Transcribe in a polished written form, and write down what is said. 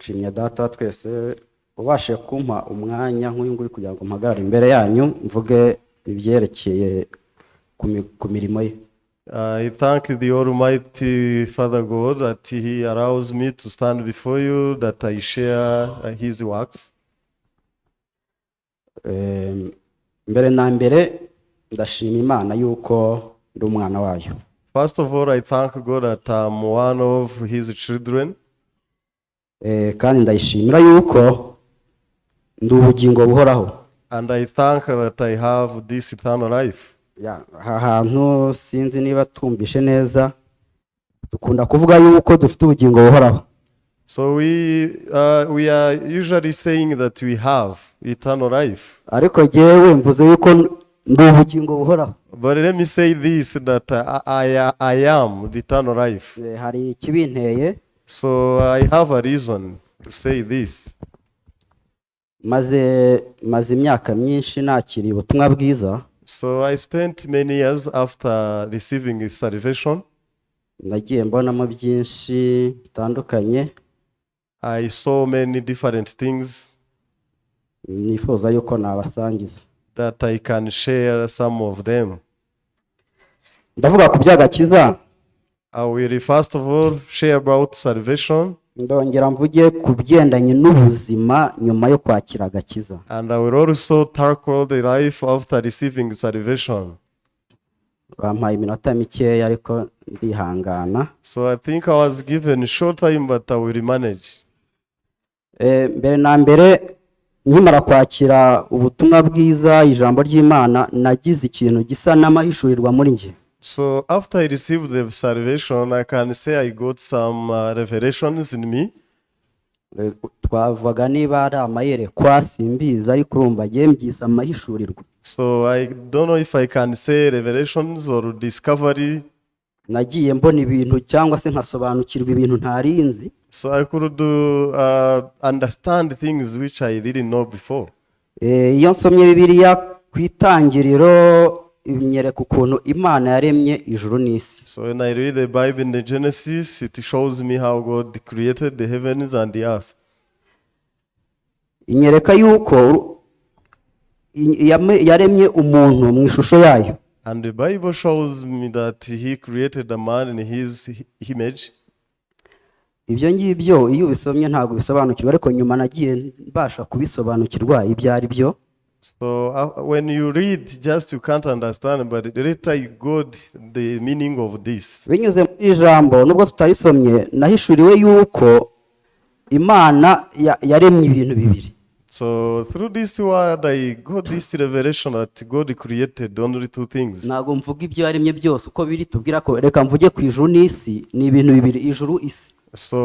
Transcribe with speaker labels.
Speaker 1: nshimye data wa twese ubashe kumpa umwanya nk'uyu nguyu kugira ngo mpagarare imbere yanyu mvuge ibyerekeye ku mirimo ye.
Speaker 2: I thank the Almighty Father God that He allows me to stand before you, that I share His works.
Speaker 1: Mbere na mbere ndashima Imana yuko ndi umwana wayo.
Speaker 2: First of all, I thank God that I'm one of His children.
Speaker 1: Kandi ndayishimira yuko ndi ubugingo buhoraho.
Speaker 2: And I thank that I have this eternal life.
Speaker 1: Aha hantu sinzi niba tumvishe neza dukunda kuvuga yuko dufite ubugingo buhoraho.
Speaker 2: So we are usually saying that we have eternal life.
Speaker 1: Ariko jewe mvuze yuko ndi ubugingo buhoraho.
Speaker 2: But let me say this, that I am the eternal life.
Speaker 1: Hari ikibinteye.
Speaker 2: So I have a reason to say this.
Speaker 1: Maze imyaka myinshi nakiriye ubutumwa bwiza.
Speaker 2: So I spent many years after receiving salvation.
Speaker 1: Nagiye mbonamo byinshi bitandukanye.
Speaker 2: I saw many different things
Speaker 1: nifuza yuko nabasangiza.
Speaker 2: That I can share some of them.
Speaker 1: Ndavuga ku by'agakiza.
Speaker 2: I will first of all share about salvation.
Speaker 1: Ndongera mvuge ku byendanye n'ubuzima nyuma yo kwakira agakiza.
Speaker 2: And I will also tackle the life after receiving salvation.
Speaker 1: Bampaye iminota mikeya ariko ndihangana.
Speaker 2: So I think I was given short time, but I will manage.
Speaker 1: Mbere na mbere nkimara kwakira ubutumwa bwiza ijambo ry'Imana nagize ikintu gisa n'amahishurirwa muri nge.
Speaker 2: So after I received the salvation, I can say I got some revelations in me.
Speaker 1: Twavuga niba ari amayerekwa simbizi ariko urumva ngiye mbyise amahishurirwa.
Speaker 2: So I don't know if I can say revelations or discovery.
Speaker 1: Nagiye mbona ibintu cyangwa se nkasobanukirwa ibintu ntarinzi.
Speaker 2: So I could understand things which I didn't know before.
Speaker 1: Iyo nsomye Bibiliya ku itangiriro ibinyereka ukuntu Imana yaremye ijuru n'isi.
Speaker 2: So when I read the Bible in the Genesis, it shows me how God created the heavens and the earth.
Speaker 1: Inyereka yuko yaremye umuntu mu ishusho yayo.
Speaker 2: And the Bible shows me that He created a man in His image.
Speaker 1: Ibyo ngibyo iyo ubisomye ntabwo bisobanukirwa ariko nyuma nagiye mbasha kubisobanukirwa ibyo ari byo.
Speaker 2: So when you read, just you can't understand, but later you got the meaning of this.
Speaker 1: Binyuze muri ijambo nubwo tutarisomye nahishuriwe yuko Imana yaremye ibintu bibiri.
Speaker 2: So through this word I got this revelation that God created only two things.
Speaker 1: Ntabwo mvuga ibyo yaremye byose uko biri tubwira ko reka mvuge ku ijuru n'isi ni ibintu bibiri ijuru isi.
Speaker 2: So